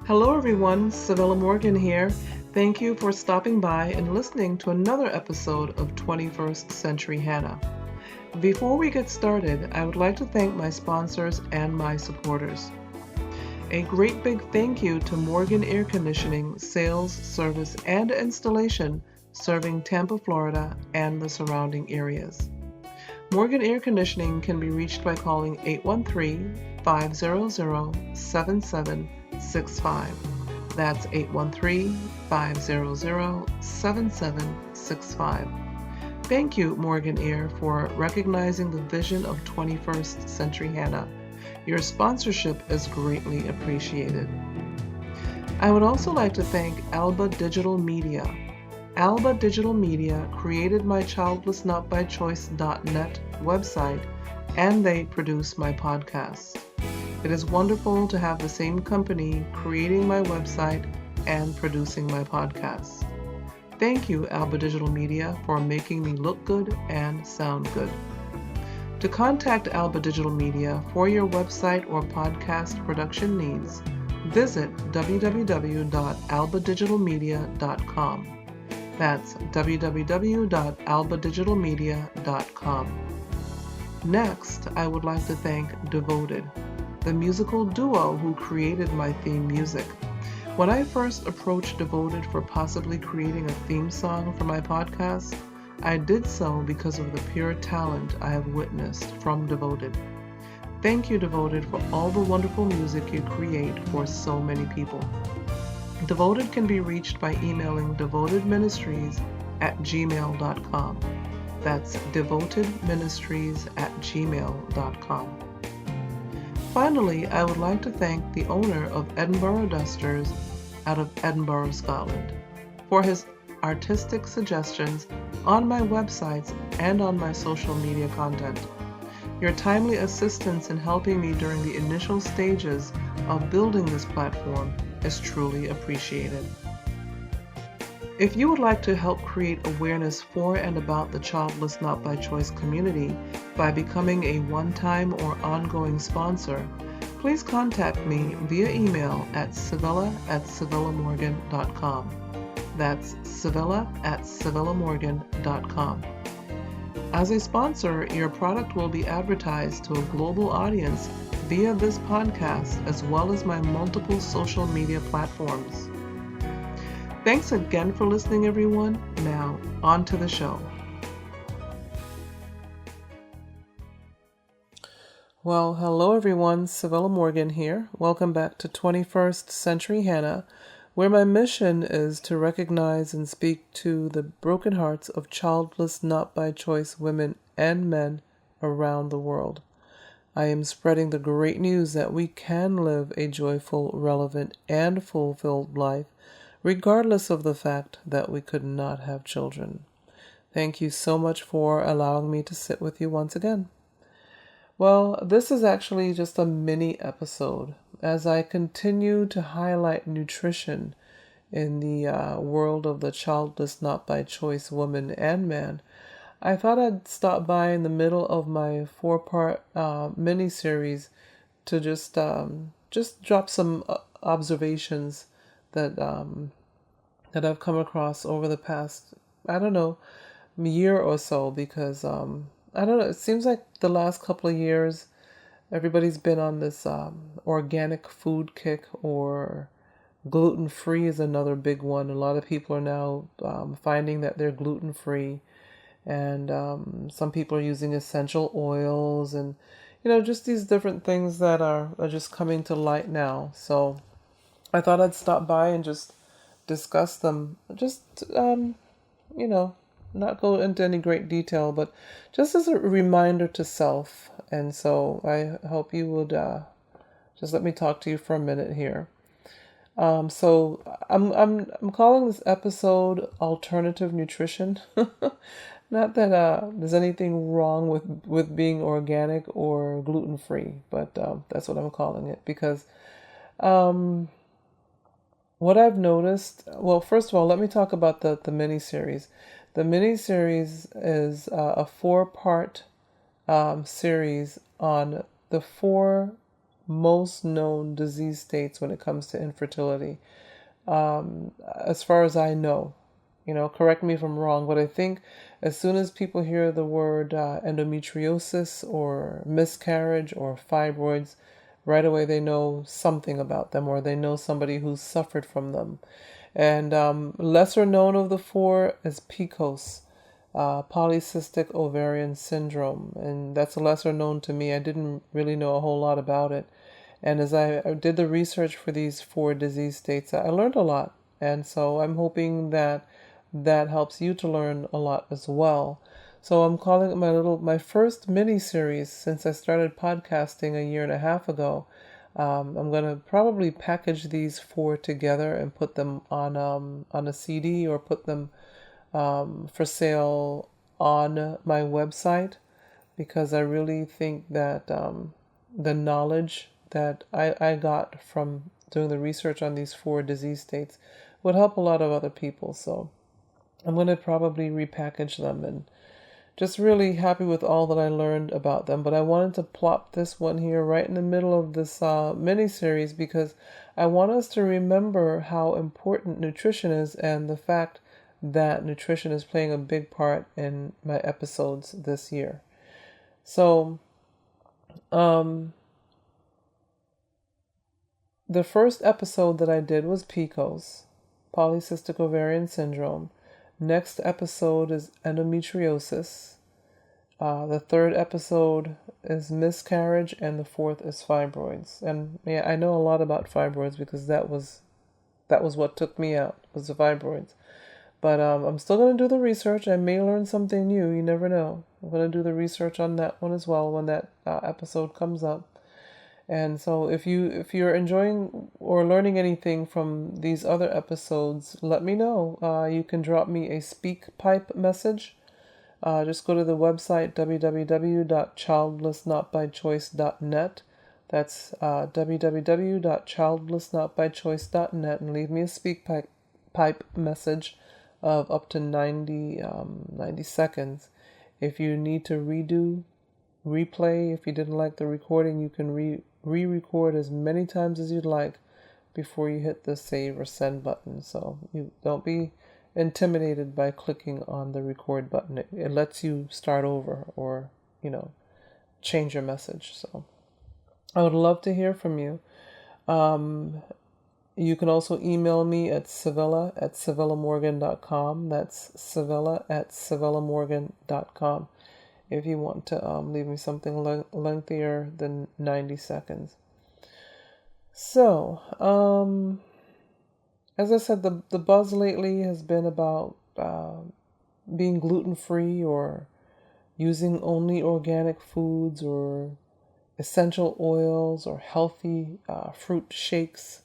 Hello everyone, Savella Morgan here. Thank you for stopping by and listening to another episode of 21st Century Hannah. Before we get started, I would like to thank my sponsors and my supporters. A great big thank you to Morgan Air Conditioning, Sales, Service, and Installation, serving Tampa, Florida, and the surrounding areas. Morgan Air Conditioning can be reached by calling 813-500-7765. That's 813-500-7765. Thank you, Morgan Air, for recognizing the vision of 21st Century Hannah. Your sponsorship is greatly appreciated. I would also like to thank Alba Digital Media. Alba Digital Media created my childlessnotbychoice.net website, and they produce my podcast. It is wonderful to have the same company creating my website and producing my podcast. Thank you, Alba Digital Media, for making me look good and sound good. To contact Alba Digital Media for your website or podcast production needs, visit www.albadigitalmedia.com. That's www.albadigitalmedia.com. Next, I would like to thank Devoted, the musical duo who created my theme music. When I first approached Devoted for possibly creating a theme song for my podcast, I did so because of the pure talent I have witnessed from Devoted. Thank you, Devoted, for all the wonderful music you create for so many people. Devoted can be reached by emailing devotedministries@gmail.com. That's devotedministries@gmail.com. Finally, I would like to thank the owner of Edinburgh Dusters out of Edinburgh, Scotland, for his artistic suggestions on my websites and on my social media content. Your timely assistance in helping me during the initial stages of building this platform is truly appreciated. If you would like to help create awareness for and about the Childless Not by Choice community by becoming a one-time or ongoing sponsor, please contact me via email at savella@savellamorgan.com. That's savella@savellamorgan.com. As a sponsor, your product will be advertised to a global audience via this podcast as well as my multiple social media platforms. Thanks again for listening, everyone. Now, on to the show. Well, hello everyone, Savella Morgan here. Welcome back to 21st Century Hannah, where my mission is to recognize and speak to the broken hearts of childless not by choice women and men around the world. I am spreading the great news that we can live a joyful, relevant, and fulfilled life, regardless of the fact that we could not have children. Thank you so much for allowing me to sit with you once again. Well, this is actually just a mini episode as I continue to highlight nutrition in the world of the childless not by choice woman and man. I thought I'd stop by in the middle of my 4-part mini-series to just drop some observations that I've come across over the past, year or so, because it seems like the last couple of years everybody's been on this organic food kick, or gluten-free is another big one. A lot of people are now finding that they're gluten-free, and some people are using essential oils, and just these different things that are just coming to light now. So I thought I'd stop by and just discuss them, not go into any great detail, but just as a reminder to self. And so I hope you would just let me talk to you for a minute here. So I'm calling this episode Alternative Nutrition. Not that there's anything wrong with being organic or gluten-free, but that's what I'm calling it, because what I've noticed, well, first of all, let me talk about the mini-series. The mini-series is a 4-part series on the 4 most known disease states when it comes to infertility. As far as I know, correct me if I'm wrong, but I think as soon as people hear the word endometriosis or miscarriage or fibroids, right away they know something about them, or they know somebody who's suffered from them. And lesser known of the four is PCOS, polycystic ovarian syndrome, and that's a lesser known to me. I didn't really know a whole lot about it. And as I did the research for these four disease states, I learned a lot. And so I'm hoping that that helps you to learn a lot as well. So I'm calling it my first mini series since I started podcasting a year and a half ago. I'm gonna probably package these four together and put them on a CD, or put them for sale on my website, because I really think that the knowledge that I got from doing the research on these four disease states would help a lot of other people. So I'm going to probably repackage them, and just really happy with all that I learned about them. But I wanted to plop this one here right in the middle of this mini-series, because I want us to remember how important nutrition is, and the fact that nutrition is playing a big part in my episodes this year. So, the first episode that I did was PCOS, polycystic ovarian syndrome. Next episode is endometriosis. The third episode is miscarriage, and the fourth is fibroids. And yeah, I know a lot about fibroids because that was what took me out, was the fibroids. But I'm still going to do the research. I may learn something new. You never know. I'm going to do the research on that one as well when that episode comes up. And so if you're enjoying or learning anything from these other episodes, let me know. You can drop me a SpeakPipe message. Just go to the website www.childlessnotbychoice.net. That's www.childlessnotbychoice.net, and leave me a SpeakPipe message of up to 90 seconds. If you need to replay, if you didn't like the recording, you can re-record as many times as you'd like before you hit the save or send button. So you don't be intimidated by clicking on the record button. It lets you start over, or change your message. So I would love to hear from you. You can also email me at sevilla@sevillamorgan.com. That's sevilla@sevillamorgan.com if you want to leave me something lengthier than 90 seconds. So, as I said, the buzz lately has been about being gluten-free, or using only organic foods, or essential oils, or healthy fruit shakes.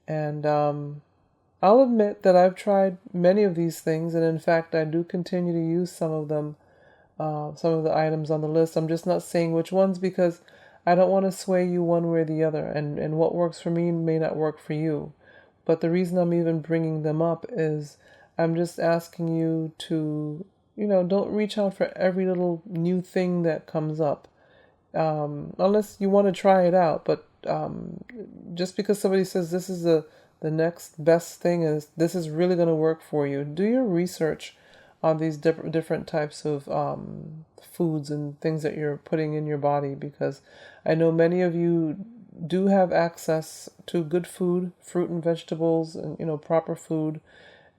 And I'll admit that I've tried many of these things, and in fact, I do continue to use some of them, some of the items on the list. I'm just not saying which ones, because I don't want to sway you one way or the other, and what works for me may not work for you. But the reason I'm even bringing them up is I'm just asking you to, don't reach out for every little new thing that comes up, unless you want to try it out. But just because somebody says this is the next best thing, is this is really going to work for you, do your research on these different types of foods and things that you're putting in your body, because I know many of you do have access to good food, fruit and vegetables, and proper food,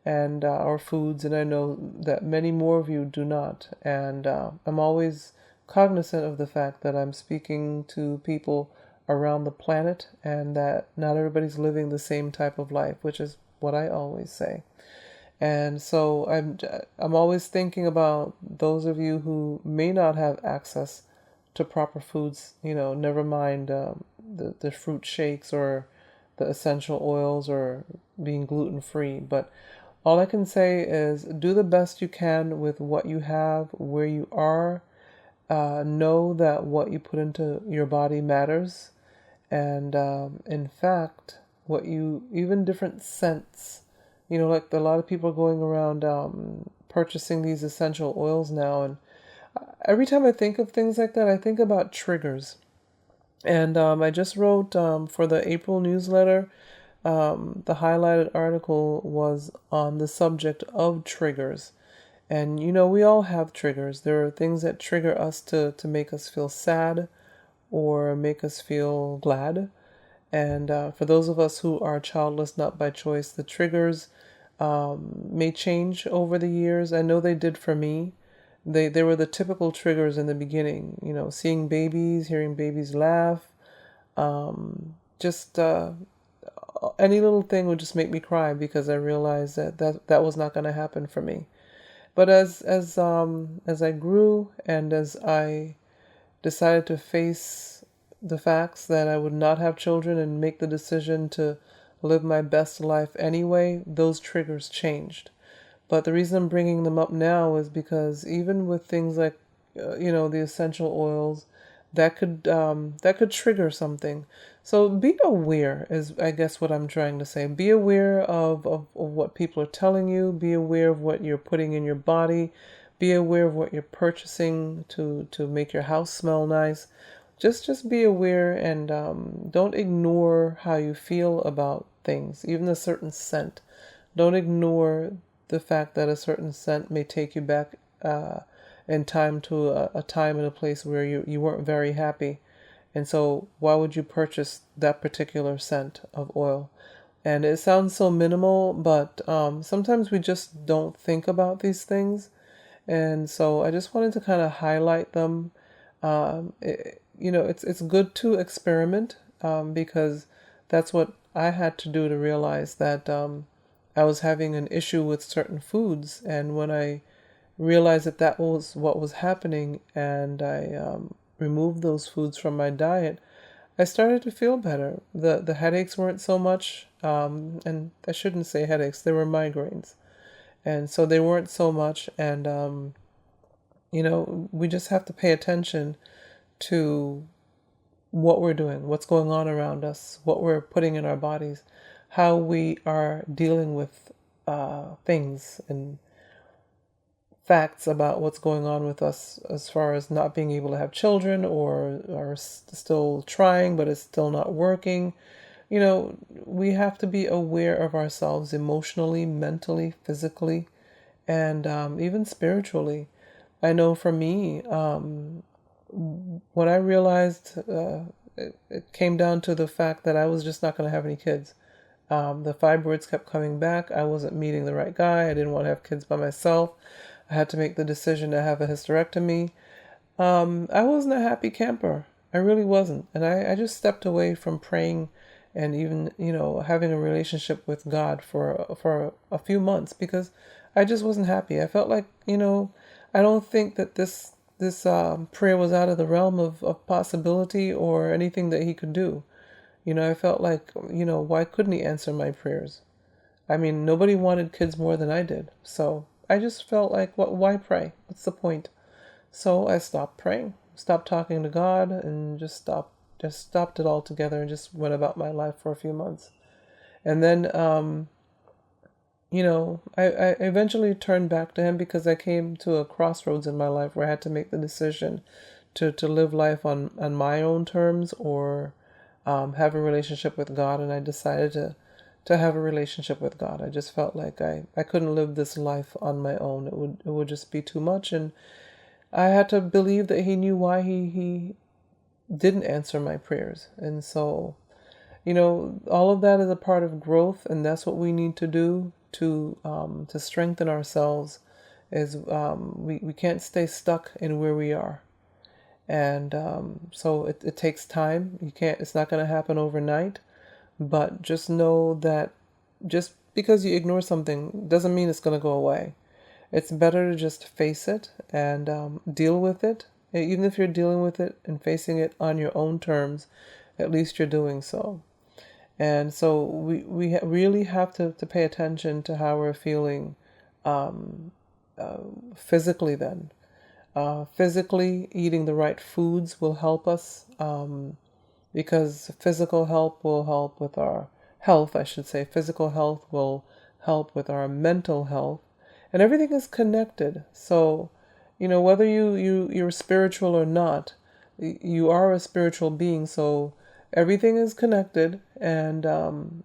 and or foods, and I know that many more of you do not. And I'm always cognizant of the fact that I'm speaking to people around the planet, and that not everybody's living the same type of life, which is what I always say. And so I'm always thinking about those of you who may not have access to proper foods, never mind the fruit shakes, or the essential oils, or being gluten-free. But all I can say is do the best you can with what you have, where you are. Know that what you put into your body matters. And in fact, even different scents, like a lot of people are going around purchasing these essential oils now. And every time I think of things like that, I think about triggers. And I just wrote for the April newsletter. The highlighted article was on the subject of triggers. And we all have triggers. There are things that trigger us to make us feel sad or make us feel glad. And for those of us who are childless, not by choice, the triggers may change over the years. I know they did for me. They were the typical triggers in the beginning, seeing babies, hearing babies laugh, just any little thing would just make me cry because I realized that was not going to happen for me. But as I grew and as I decided to face the facts that I would not have children and make the decision to live my best life anyway, those triggers changed. But the reason I'm bringing them up now is because even with things like, the essential oils, that could trigger something. So be aware is, I guess, what I'm trying to say. Be aware of what people are telling you. Be aware of what you're putting in your body. Be aware of what you're purchasing to make your house smell nice. Just be aware and don't ignore how you feel about things, even a certain scent. Don't ignore the fact that a certain scent may take you back in time to a time and a place where you weren't very happy. And so why would you purchase that particular scent of oil? And it sounds so minimal, but sometimes we just don't think about these things. And so I just wanted to kind of highlight them. It's good to experiment because that's what I had to do to realize that I was having an issue with certain foods. And when I realized that was what was happening and I removed those foods from my diet, I started to feel better. The headaches weren't so much, and I shouldn't say headaches, they were migraines. And so they weren't so much. And, we just have to pay attention to what we're doing, what's going on around us, what we're putting in our bodies, how we are dealing with things and facts about what's going on with us as far as not being able to have children or are still trying, but it's still not working. We have to be aware of ourselves emotionally, mentally, physically, and even spiritually. I know for me, when I realized it came down to the fact that I was just not going to have any kids. The fibroids kept coming back. I wasn't meeting the right guy. I didn't want to have kids by myself. I had to make the decision to have a hysterectomy. I wasn't a happy camper. I really wasn't. And I just stepped away from praying and even, having a relationship with God for a few months because I just wasn't happy. I felt like, I don't think that this prayer was out of the realm of possibility or anything that he could do. I felt like, why couldn't he answer my prayers? I mean, nobody wanted kids more than I did. So I just felt like, why pray? What's the point? So I stopped praying, stopped talking to God, and just stopped it all together and just went about my life for a few months. And then, I eventually turned back to him because I came to a crossroads in my life where I had to make the decision to live life on my own terms or have a relationship with God. And I decided to have a relationship with God. I just felt like I couldn't live this life on my own. It would just be too much. And I had to believe that he knew why he didn't answer my prayers. And so, all of that is a part of growth, and that's what we need to do to strengthen ourselves. Is we can't stay stuck in where we are, and so it takes time. It's not going to happen overnight, but just know that just because you ignore something doesn't mean it's going to go away. It's better to just face it and deal with it. Even if you're dealing with it and facing it on your own terms, at least you're doing so. And so we really have to pay attention to how we're feeling physically then. Physically, eating the right foods will help us because physical health will help with our health, I should say. Physical health will help with our mental health. And everything is connected. So, whether you're spiritual or not, You are a spiritual being, so everything is connected. And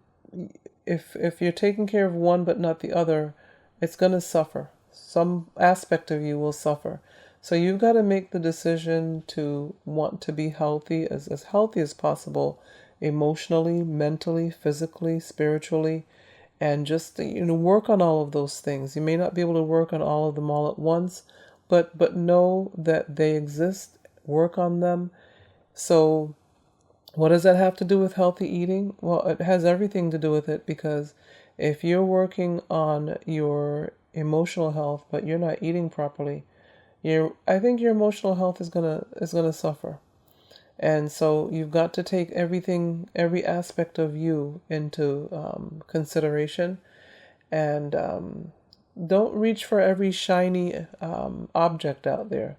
if you're taking care of one but not the other, it's going to suffer. Some aspect of you will suffer. So you've got to make the decision to want to be healthy, as healthy as possible, emotionally, mentally, physically, spiritually, and just work on all of those things. You may not be able to work on all of them all at once, but know that they exist. Work on them. So what does that have to do with healthy eating? Well, it has everything to do with it, because if you're working on your emotional health but you're not eating properly, I think your emotional health is gonna suffer. And so you've got to take every aspect of you into consideration, and don't reach for every shiny object out there.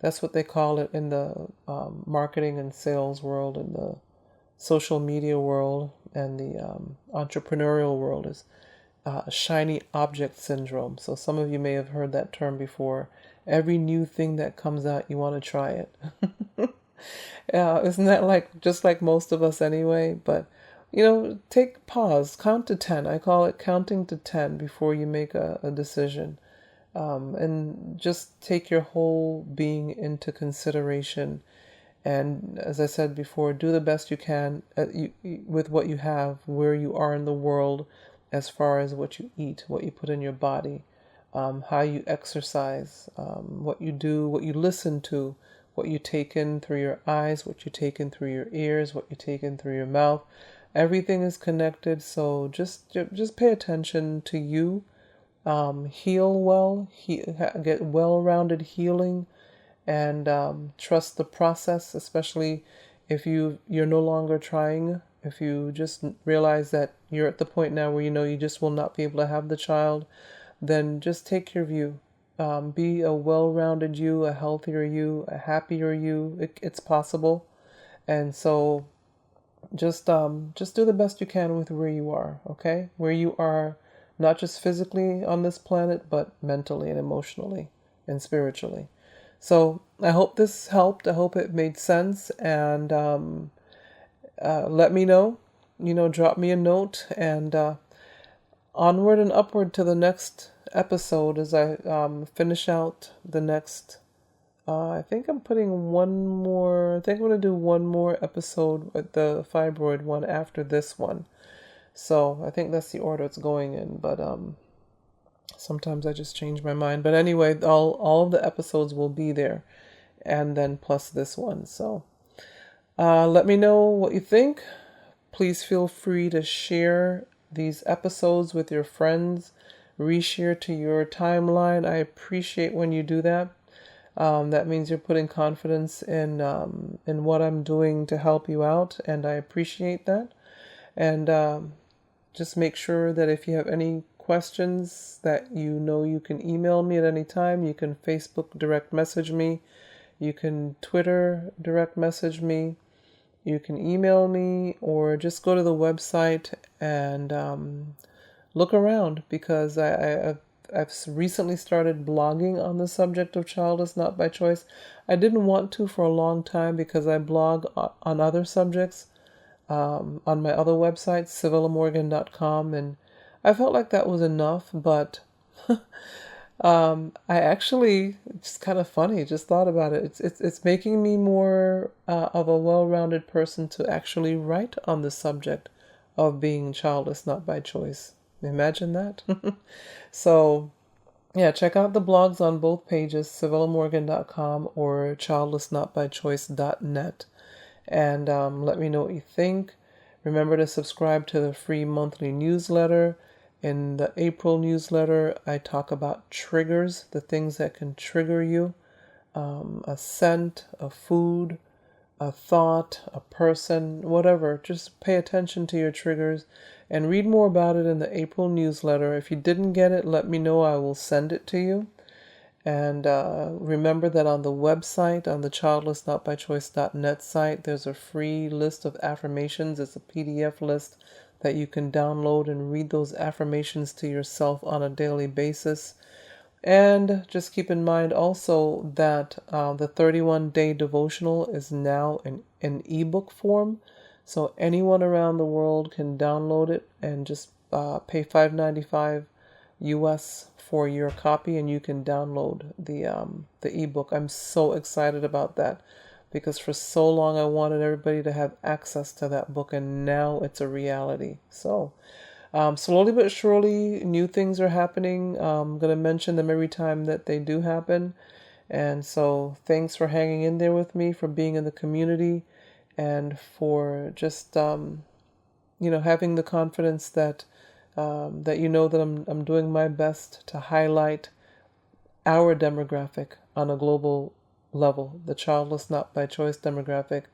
That's what they call it in the marketing and sales world, in the social media world, and the entrepreneurial world, is shiny object syndrome. So some of you may have heard that term before. Every new thing that comes out, you want to try it. Isn't that just like most of us anyway? But take pause, count to 10. I call it counting to 10 before you make a decision. And just take your whole being into consideration. And as I said before, do the best you can with what you have, where you are in the world, as far as what you eat, what you put in your body, how you exercise, what you do, what you listen to, what you take in through your eyes, what you take in through your ears, what you take in through your mouth. Everything is connected, so just pay attention to you. Heal well, get well-rounded healing, and trust the process, especially if you're no longer trying. If you just realize that you're at the point now where you just will not be able to have the child, then just take your view. Be a well-rounded you, a healthier you, a happier you. It's possible. And so just do the best you can with where you are, okay? Where you are, not just physically on this planet, but mentally and emotionally and spiritually. So I hope this helped. I hope it made sense. And let me know. Drop me a note, and onward and upward to the next episode as I finish out the next. I think I'm putting one more. I think I'm going to do one more episode with the fibroid one after this one. So I think that's the order it's going in. But sometimes I just change my mind. But anyway, all of the episodes will be there, and then plus this one. So let me know what you think. Please feel free to share these episodes with your friends. Reshare to your timeline. I appreciate when you do that. That means you're putting confidence in what I'm doing to help you out, and I appreciate that. And just make sure that if you have any questions, that you can email me at any time. You can Facebook direct message me. You can Twitter direct message me. You can email me, or just go to the website and look around, because I've recently started blogging on the subject of childless not by choice. I didn't want to for a long time because I blog on other subjects on my other website, civillamorgan.com, and I felt like that was enough, but I actually, it's kind of funny, just thought about it. It's making me more of a well-rounded person to actually write on the subject of being childless not by choice. Imagine that. So yeah, check out the blogs on both pages, civillamorgan.com or childlessnotbychoice.net, and let me know what you think. Remember to subscribe to the free monthly newsletter. In the April newsletter, I talk about triggers, the things that can trigger you, a scent, a food, a thought, a person, whatever. Just pay attention to your triggers and read more about it in the April newsletter. If you didn't get it, let me know. I will send it to you. And remember that on the website, on the childlessnotbychoice.net site, there's a free list of affirmations. It's a PDF list that you can download and read those affirmations to yourself on a daily basis. And just keep in mind also that the 31-day devotional is now in ebook form. So anyone around the world can download it and just pay $5.95 US for your copy, and you can download the ebook. I'm so excited about that because for so long I wanted everybody to have access to that book, and now it's a reality. So slowly but surely, new things are happening. I'm going to mention them every time that they do happen. And so thanks for hanging in there with me, for being in the community, and for just, having the confidence that that you know that I'm doing my best to highlight our demographic on a global level, the childless not by choice demographic,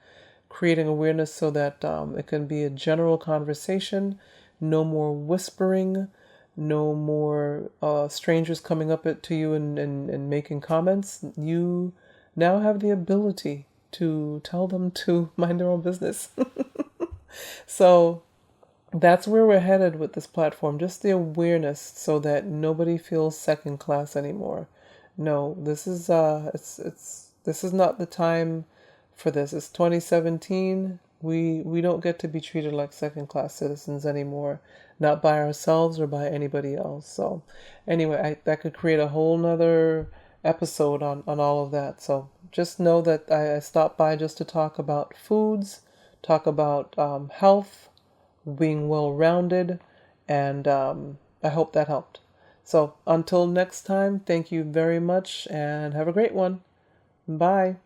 creating awareness so that it can be a general conversation, no more whispering, no more strangers coming up to you and making comments. You now have the ability to tell them to mind their own business. So that's where we're headed with this platform, just the awareness so that nobody feels second class anymore. No, this is this is not the time for this. It's 2017. We don't get to be treated like second class citizens anymore, not by ourselves or by anybody else. So anyway, that could create a whole nother episode on all of that. So just know that I stopped by just to talk about foods, talk about health, being well-rounded, and I hope that helped. So until next time, thank you very much and have a great one. Bye.